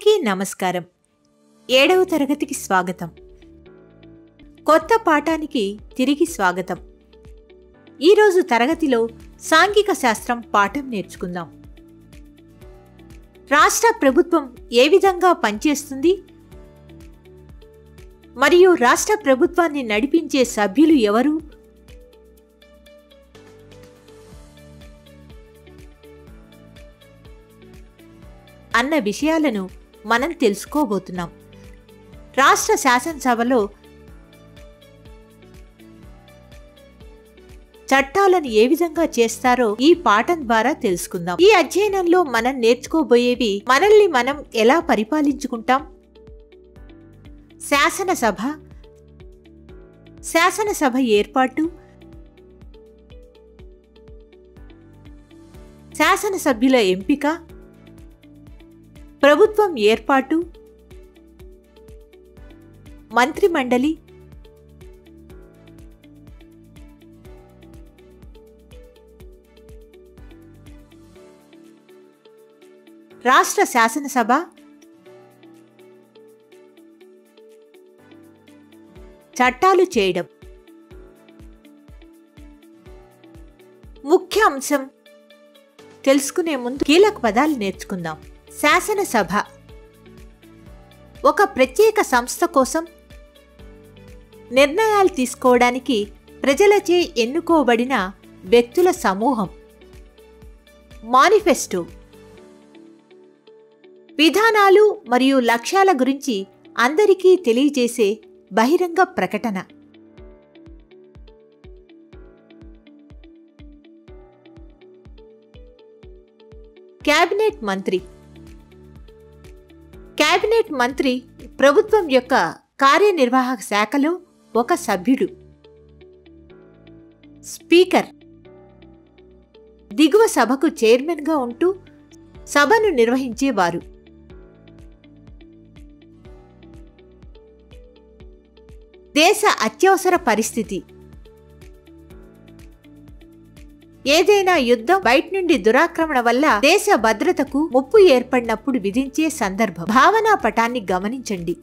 అందరికీ నమస్కారం. 7వ తరగతికి స్వాగతం. కొత్త పాఠానికి తిరిగి స్వాగతం. ఈరోజు తరగతిలో సాంఘిక శాస్త్రం పాఠం నేర్చుకుందాం. రాష్ట్ర ప్రభుత్వం ఏ విధంగా పనిచేస్తుంది మరియు రాష్ట్ర ప్రభుత్వాన్ని నడిపించే సభ్యులు ఎవరు? అన్న విషయాలను మనం తెలుసుకోబోతున్నాం. రాష్ట్ర శాసనసభలో చట్టాలను ఏ విధంగా చేస్తారో ఈ పాఠం ద్వారా తెలుసుకుందాం. ఈ అధ్యయనంలో మనం నేర్చుకోబోయేవి: మనల్ని మనం ఎలా పరిపాలించుకుంటాం, శాసనసభ ఏర్పాటు, శాసనసభ్యుల ఎంపిక, ప్రభుత్వం ఏర్పాటు, మంత్రిమండలి, రాష్ట్ర శాసనసభ, చట్టాలు చేయడం. ముఖ్య అంశం తెలుసుకునే ముందు కీలక పదాలు నేర్చుకుందాం. శాసనసభ ఒక ప్రత్యేక సంస్థ కోసం నిర్ణయాలు తీసుకోవడానికి ప్రజలచే ఎన్నుకోబడిన వ్యక్తుల సమూహం. మానిఫెస్టో విధానాలు మరియు లక్ష్యాల గురించి అందరికీ తెలియజేసే బహిరంగ ప్రకటన. కేబినెట్ మంత్రి ప్రభుత్వం యొక్క కార్యనిర్వాహక శాఖలో ఒక సభ్యుడు. స్పీకర్ దిగువ సభకు చైర్మన్గా ఉంటూ సభను నిర్వహించేవారు. దేశ అత్యవసర పరిస్థితి ఏదైనా యుద్ధం, బయట నుండి దురాక్రమణ వల్ల దేశ భద్రతకు ముప్పు ఏర్పడినప్పుడు విధించే సందర్భం. భావనా పటాన్ని గమనించండి.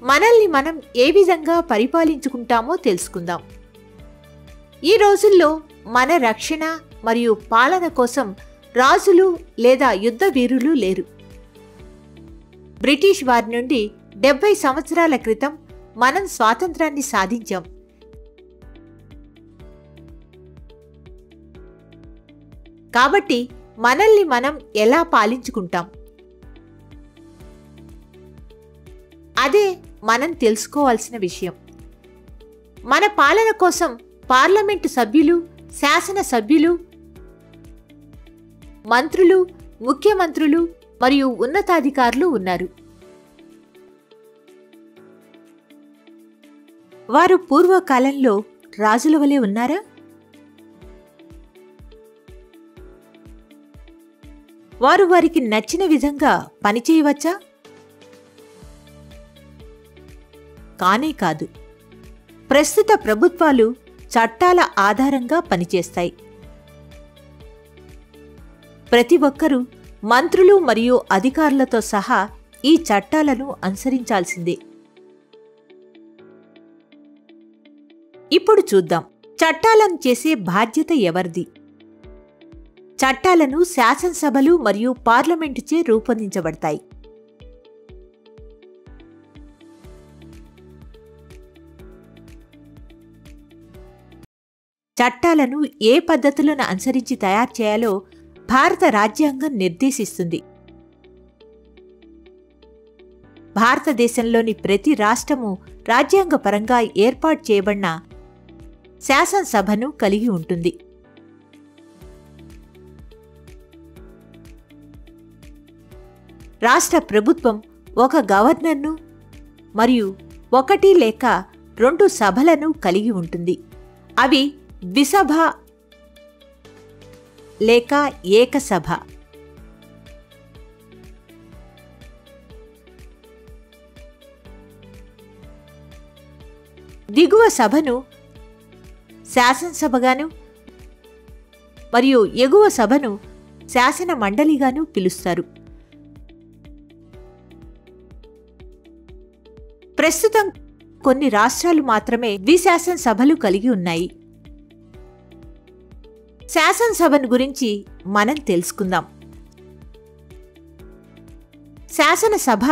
మనల్ని మనం ఏ విధంగా పరిపాలించుకుంటామో తెలుసుకుందాం. ఈ రోజుల్లో మన రక్షణ మరియు పాలన కోసం రాజులు లేదా యుద్ధ వీరులు లేరు. బ్రిటిష్ వారి నుండి 70 సంవత్సరాల క్రితం మనం స్వాతంత్రాన్ని సాధించాం. కాబట్టి మనల్ని మనం ఎలా పాలించుకుంటాం? అదే మనం తెలుసుకోవాల్సిన విషయం. మన పాలన కోసం పార్లమెంటు సభ్యులు, శాసన సభ్యులు, మంత్రులు, ముఖ్యమంత్రులు మరియు ఉన్నతాధికారులు ఉన్నారు. వారు పూర్వకాలంలో రాజుల వలె ఉన్నారా? వారు వారికి నచ్చిన విధంగా పనిచేయవచ్చా? కానే కాదు. ప్రస్తుత ప్రభుత్వాలు చట్టాల ఆధారంగా పనిచేస్తాయి. ప్రతి ఒక్కరూ మంత్రులు మరియు అధికారులతో సహా ఈ చట్టాలను అనుసరించాల్సిందే. ఇప్పుడు చూద్దాం, చట్టాలను చేసే బాధ్యత ఎవరిది? చట్టాలను శాసనసభలు మరియు పార్లమెంటుచే రూపొందించబడతాయి. చట్టాలను ఏ పద్ధతులను అనుసరించి తయారు చేయాలో భారత రాజ్యాంగం నిర్దేశిస్తుంది. భారతదేశంలోని ప్రతి రాష్ట్రము రాజ్యాంగపరంగా ఏర్పాటు చేయబడిన శాసనసభను కలిగి ఉంటుంది. రాష్ట్ర ప్రభుత్వం ఒక గవర్నర్ను మరియు 1 లేక 2 సభలను కలిగి ఉంటుంది. అవి ద్విసభ లేక ఏకసభ. దిగువ సభను శాసనసభగాను మరియు ఎగువ సభను శాసన మండలిగాను పిలుస్తారు. ప్రస్తుతం కొన్ని రాష్ట్రాలు మాత్రమే ద్విశాసనసభలు కలిగి ఉన్నాయి. శాసనసభను గురించి మనం తెలుసుకుందాం. శాసనసభ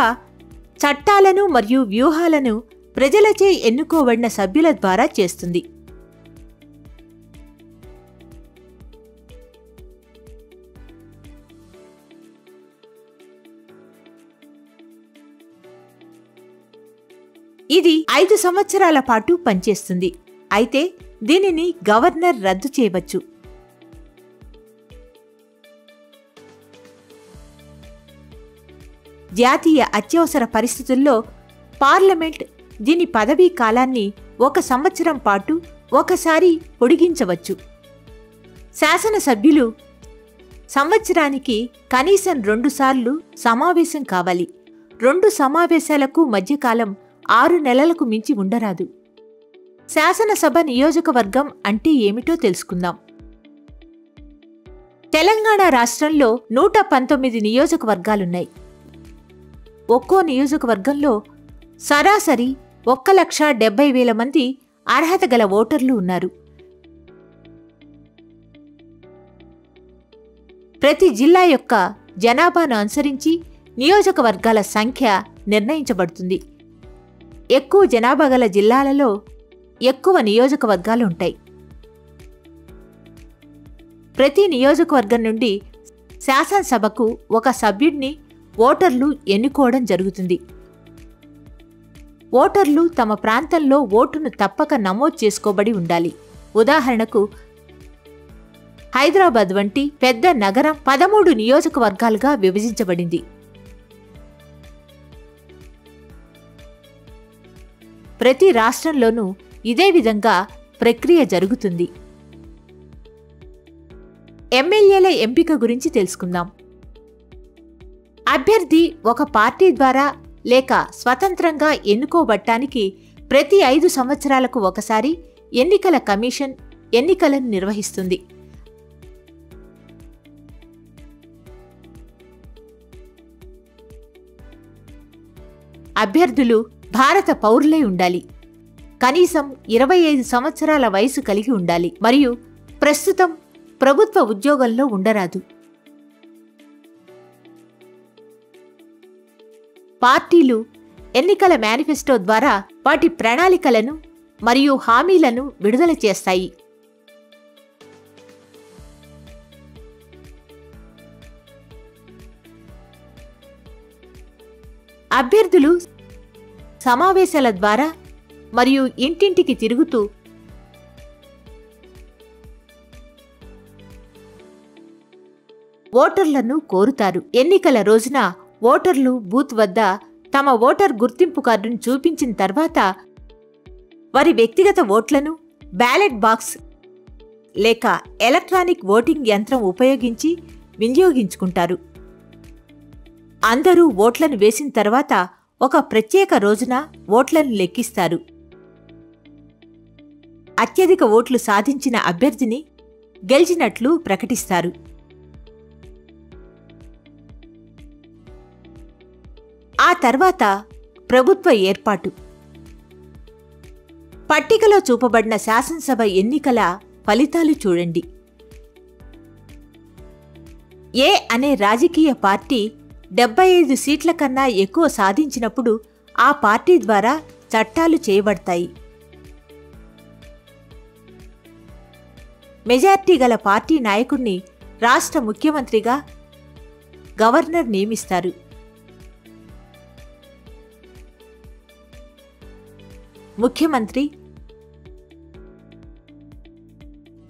చట్టాలను మరియు వ్యూహాలను ప్రజలచే ఎన్నుకోబడిన సభ్యుల ద్వారా చేస్తుంది. ఇది 5 సంవత్సరాల పాటు పనిచేస్తుంది. అయితే దీనిని గవర్నర్ రద్దు చేయవచ్చు. జాతీయ అత్యవసర పరిస్థితుల్లో పార్లమెంట్ దీని పదవీ కాలాన్ని 1 సంవత్సరం పాటు ఒకసారి పొడిగించవచ్చు. శాసనసభ్యులు సంవత్సరానికి కనీసం 2 సార్లు సమావేశం కావాలి. 2 సమావేశాలకు మధ్యకాలం 6 నెలలకు మించి ఉండరాదు. శాసనసభ నియోజకవర్గం అంటే ఏమిటో తెలుసుకుందాం. తెలంగాణ రాష్ట్రంలో 119 నియోజకవర్గాలున్నాయి. ఒక్కో నియోజకవర్గంలో సరాసరి 1,70,000 మంది అర్హత గల ఓటర్లు ఉన్నారు. ప్రతి జిల్లా యొక్క జనాభాను అనుసరించి నియోజకవర్గాల సంఖ్య నిర్ణయించబడుతుంది. ఎక్కువ జనాభా గల జిల్లాలలో ఎక్కువ నియోజకవర్గాలుంటాయి. ప్రతి నియోజకవర్గం నుండి శాసనసభకు ఒక సభ్యుడిని ఓటర్లు ఎన్నుకోవడం జరుగుతుంది. ఓటర్లు తమ ప్రాంతంలో ఓటును తప్పక నమోదు చేసుకోబడి ఉండాలి. ఉదాహరణకు హైదరాబాద్ వంటి పెద్ద నగరం 13 నియోజకవర్గాలుగా విభజించబడింది. ప్రతి రాష్ట్రంలోనూ ఇదే విధంగా ప్రక్రియ జరుగుతుంది. ఎమ్మెల్యేల ఎంపిక గురించి తెలుసుకుందాం. అభ్యర్థి ఒక పార్టీ ద్వారా లేక స్వతంత్రంగా ఎన్నుకోబట్టానికి ప్రతి 5 సంవత్సరాలకు ఒకసారి ఎన్నికల కమిషన్ ఎన్నికలను నిర్వహిస్తుంది. అభ్యర్థులు భారత పౌరులై ఉండాలి. కనీసం 25 సంవత్సరాల వయసు కలిగి ఉండాలి మరియు ప్రస్తుతం ప్రభుత్వ ఉద్యోగంలో ఉండరాదు. పార్టీలు ఎన్నికల మేనిఫెస్టో ద్వారా వాటి ప్రణాళికలను మరియు హామీలను విడుదల చేస్తాయి. అభ్యర్థులు సమావేశాల ద్వారా మరియు ఇంటింటికి తిరుగుతూ ఓటర్లను కోరుతారు. ఎన్నికల రోజున ఓటర్లు బూత్ వద్ద తమ ఓటర్ గుర్తింపు కార్డును చూపించిన తర్వాత వారి వ్యక్తిగత ఓట్లను బ్యాలెట్ బాక్స్ లేక ఎలక్ట్రానిక్ ఓటింగ్ యంత్రం ఉపయోగించి వినియోగించుకుంటారు. అందరూ ఓట్లను వేసిన తర్వాత ఒక ప్రత్యేక రోజున ఓట్లను లెక్కిస్తారు. అత్యధిక ఓట్లు సాధించిన అభ్యర్థిని గెలిచినట్లు ప్రకటిస్తారు. ఆ తర్వాత ప్రభుత్వ ఏర్పాటు. పట్టికలో చూపబడిన శాసనసభ ఎన్నికల ఫలితాలు చూడండి. ఏ అనే రాజకీయ పార్టీ 75 సీట్ల కన్నా ఎక్కువ సాధించినప్పుడు ఆ పార్టీ ద్వారా చట్టాలు చేయబడతాయి. మెజార్టీ గల పార్టీ నాయకుడిని రాష్ట్ర ముఖ్యమంత్రిగా గవర్నర్ నియమిస్తారు. ముఖ్యమంత్రి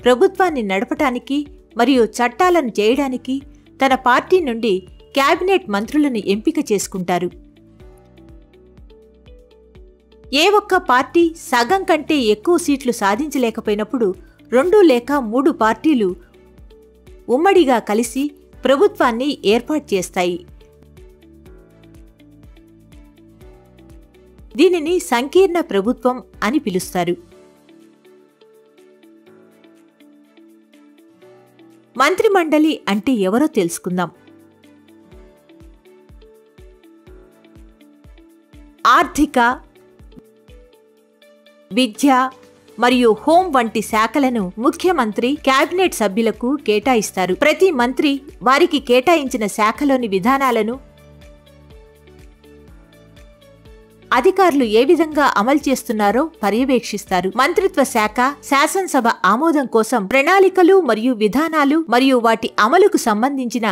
ప్రభుత్వాన్ని నడపటానికి మరియు చట్టాలను చేయడానికి తన పార్టీ నుండి క్యాబినెట్ మంత్రులను ఎంపిక చేసుకుంటారు. ఏ ఒక్క పార్టీ సగం కంటే ఎక్కువ సీట్లు సాధించలేకపోయినప్పుడు 2 లేక 3 పార్టీలు ఉమ్మడిగా కలిసి ప్రభుత్వాన్ని ఏర్పాటు చేస్తాయి. దీనిని సంకీర్ణ ప్రభుత్వం అని పిలుస్తారు. మంత్రిమండలి అంటే ఎవరో తెలుసుకుందాం. ఆర్థిక, విద్య మరియు హోం వంటి శాఖలను ముఖ్యమంత్రి కేబినెట్ సభ్యులకు కేటాయిస్తారు. ప్రతి మంత్రి వారికి కేటాయించిన శాఖలోని విధానాలను అధికారులు ఏ విధంగా అమలు చేస్తున్నారో పర్యవేక్షిస్తారు. మంత్రిత్వ శాఖ శాసనసభ ఆమోదం కోసం ప్రణాళికలు మరియు విధానాలు మరియు వాటి అమలుకు సంబంధించిన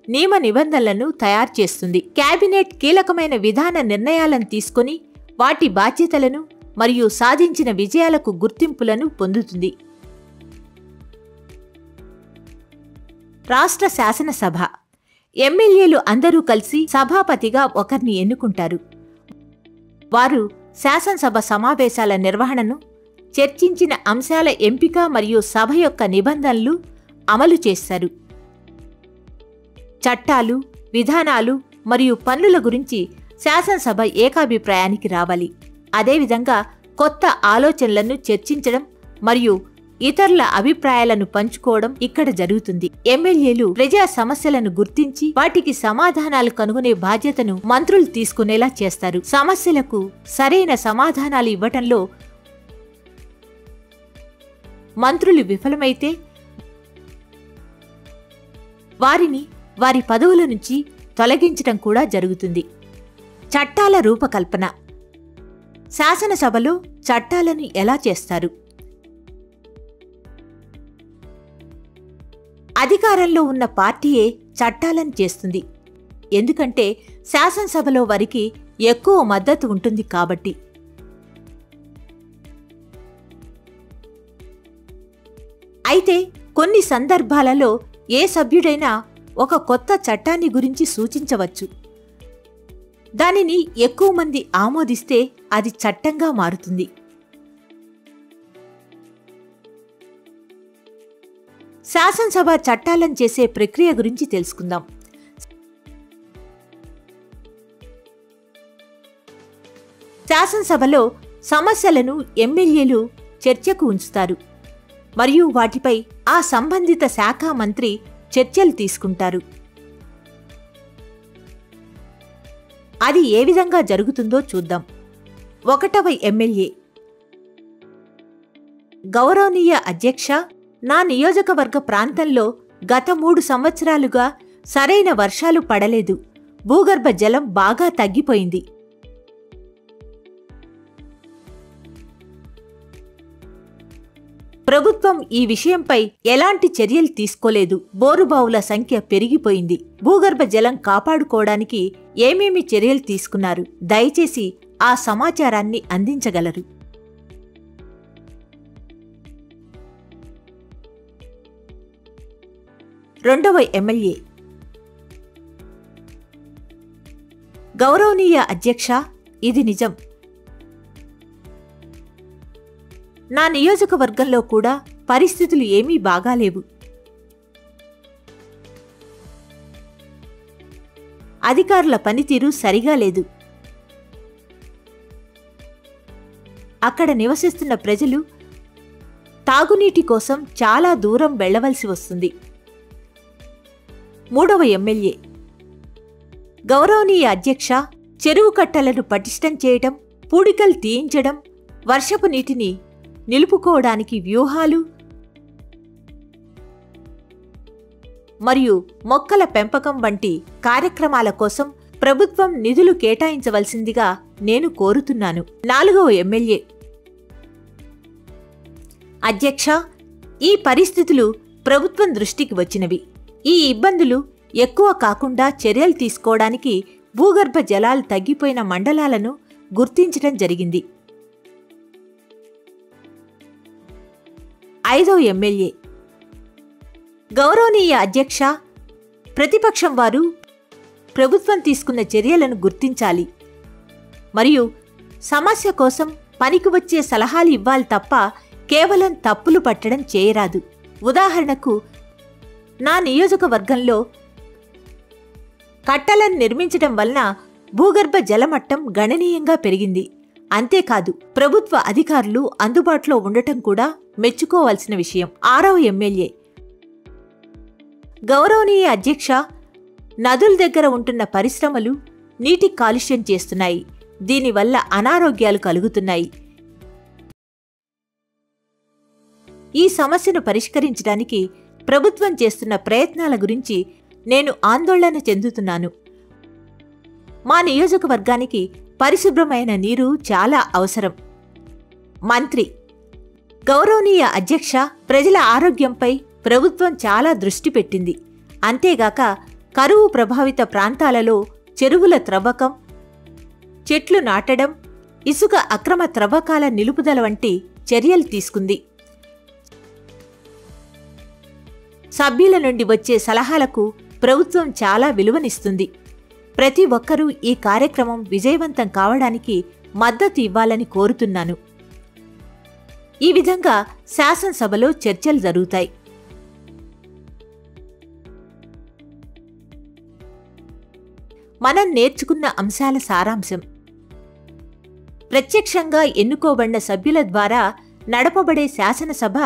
నియమ నిబంధనలను తయారు చేస్తుంది. కేబినెట్ కీలకమైన విధాన నిర్ణయాలను తీసుకొని వాటి బాధ్యతలను మరియు సాధించిన విజయాలకు గుర్తింపులను పొందుతుంది. రాష్ట్ర శాసనసభ ఎమ్మెల్యేలు అందరూ కలిసి సభాపతిగా ఒకరిని ఎన్నుకుంటారు. వారు శాసనసభ సమావేశాల నిర్వహణను, చర్చించిన అంశాల ఎంపిక మరియు సభ యొక్క నిబంధనలు అమలు చేస్తారు. చట్టాలు, విధానాలు మరియు పన్నుల గురించి శాసనసభ ఏకాభిప్రాయానికి రావాలి. అదేవిధంగా కొత్త ఆలోచనలను చర్చించడం మరియు ఇతరుల అభిప్రాయాలను పంచుకోవడం ఇక్కడ జరుగుతుంది. ఎమ్మెల్యేలు ప్రజా సమస్యలను గుర్తించి వాటికి సమాధానాలు కనుగొనే బాధ్యతను మంత్రులు తీసుకునేలా చేస్తారు. సమస్యలకు సరైన సమాధానాలు ఇవ్వటంలో మంత్రులు విఫలమైతే వారిని వారి పదవుల నుంచి తొలగించడం కూడా జరుగుతుంది. చట్టాల రూపకల్పన. శాసనసభలో చట్టాలను ఎలా చేస్తారు? అధికారంలో ఉన్న పార్టీయే చట్టాలను చేస్తుంది. ఎందుకంటే శాసనసభలో వారికి ఎక్కువ మద్దతు ఉంటుంది కాబట్టి. అయితే కొన్ని సందర్భాలలో ఏ సభ్యుడైనా ఒక కొత్త చట్టాన్ని గురించి సూచించవచ్చు. దానిని ఎక్కువ మంది ఆమోదిస్తే అది చట్టంగా మారుతుంది. శాసనసభ చట్టాలను చేసే ప్రక్రియ గురించి తెలుసుకుందాం. శాసనసభలో సమస్యలను ఎమ్మెల్యేలు చర్చకు ఉంచుతారు మరియు వాటిపై ఆ సంబంధిత శాఖ మంత్రి చర్చలు తీసుకుంటారు. అది ఏ విధంగా జరుగుతుందో చూద్దాం. 1వ ఎమ్మెల్యే. గౌరవనీయ అధ్యక్ష, నా నియోజకవర్గ ప్రాంతంలో గత 3 సంవత్సరాలుగా సరైన వర్షాలు పడలేదు. భూగర్భ జలం బాగా తగ్గిపోయింది. ప్రభుత్వం ఈ విషయంపై ఎలాంటి చర్యలు తీసుకోలేదు. బోరుబావుల సంఖ్య పెరిగిపోయింది. భూగర్భ జలం కాపాడుకోవడానికి ఏమేమి చర్యలు తీసుకున్నారు? దయచేసి ఆ సమాచారాన్ని అందించగలరు. రెండవ ఎమ్మెల్యే. గౌరవనీయ అధ్యక్ష, ఇది నిజం. నా నియోజకవర్గంలో కూడా పరిస్థితులు ఏమీ బాగాలేవు. అధికారుల పనితీరు సరిగా లేదు. అక్కడ నివసిస్తున్న ప్రజలు తాగునీటి కోసం చాలా దూరం వెళ్లవలసి వస్తుంది. 3వ ఎమ్మెల్యే. గౌరవనీయ అధ్యక్ష, చెరువు కట్టలను పటిష్టం చేయడం, పూడికలు తీయించడం, వర్షపు నీటిని నిలుపుకోవడానికి వ్యూహాలు మరియు మొక్కల పెంపకం వంటి కార్యక్రమాల కోసం ప్రభుత్వం నిధులు కేటాయించవలసిందిగా నేను కోరుతున్నాను. 4వ ఎమ్మెల్యే. అధ్యక్ష, ఈ పరిస్థితులు ప్రభుత్వం దృష్టికి వచ్చినవి. ఈ ఇబ్బందులు ఎక్కువ కాకుండా చర్యలు తీసుకోవడానికి భూగర్భ జలాలు తగ్గిపోయిన మండలాలను గుర్తించడం జరిగింది. 5వ ఎమ్మెల్యే. గౌరవనీయ అధ్యక్ష, ప్రతిపక్షం వారు ప్రభుత్వం తీసుకున్న చర్యలను గుర్తించాలి మరియు సమస్య కోసం పనికి వచ్చే సలహాలు ఇవ్వాలి తప్ప కేవలం తప్పులు పట్టడం చేయరాదు. ఉదాహరణకు, నా నియోజకవర్గంలో కట్టలను నిర్మించడం వలన భూగర్భ జలమట్టం గణనీయంగా పెరిగింది. అంతేకాదు, ప్రభుత్వ అధికారులు అందుబాటులో ఉండటం కూడా మెచ్చుకోవాల్సిన విషయం. 6వ ఎమ్మెల్యే. గౌరవనీయ అధ్యక్ష, నదుల దగ్గర ఉంటున్న పరిశ్రమలు నీటి కాలుష్యం చేస్తున్నాయి. దీనివల్ల అనారోగ్యాలు కలుగుతున్నాయి. ఈ సమస్యను పరిష్కరించడానికి ప్రభుత్వం చేస్తున్న ప్రయత్నాల గురించి నేను ఆందోళన చెందుతున్నాను. మా నియోజకవర్గానికి పరిశుభ్రమైన నీరు చాలా అవసరం. మంత్రి: గౌరవనీయ అధ్యక్ష, ప్రజల ఆరోగ్యంపై ప్రభుత్వం చాలా దృష్టి పెట్టింది. అంతేగాక కరువు ప్రభావిత ప్రాంతాలలో చెరువుల త్రవ్వకం, చెట్లు నాటడం, ఇసుక అక్రమ త్రవ్వకాల నిలుపుదల వంటి చర్యలు తీసుకుంది. సభ్యుల నుండి వచ్చే సలహాలకు ప్రభుత్వం చాలా విలువనిస్తుంది. ప్రతి ఒక్కరూ ఈ కార్యక్రమం విజయవంతం కావడానికి మద్దతు ఇవ్వాలని కోరుతున్నాను. ఈ విధంగా శాసనసభలో చర్చలు జరుగుతాయి. మనం నేర్చుకున్న అంశాల సారాంశం: ప్రత్యక్షంగా ఎన్నుకోబడిన సభ్యుల ద్వారా నడపబడే శాసనసభ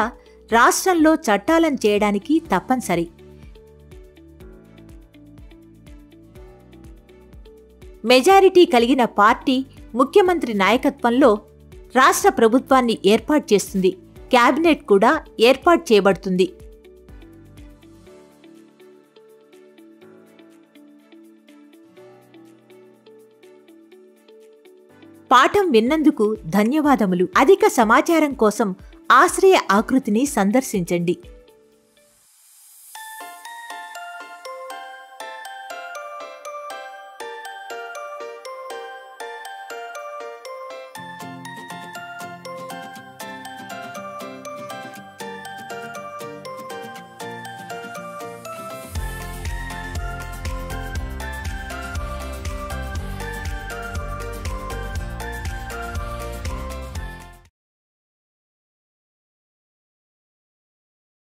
రాష్ట్రంలో చట్టాలను చేయడానికి తప్పనిసరి. మెజారిటీ కలిగిన పార్టీ ముఖ్యమంత్రి నాయకత్వంలో రాష్ట్ర ప్రభుత్వాన్ని ఏర్పాటు చేస్తుంది. క్యాబినెట్ కూడా ఏర్పాటు చేయబడుతుంది. పాఠం విన్నందుకు ధన్యవాదములు. అధిక సమాచారం కోసం ఆశ్రయ ఆకృతిని సందర్శించండి.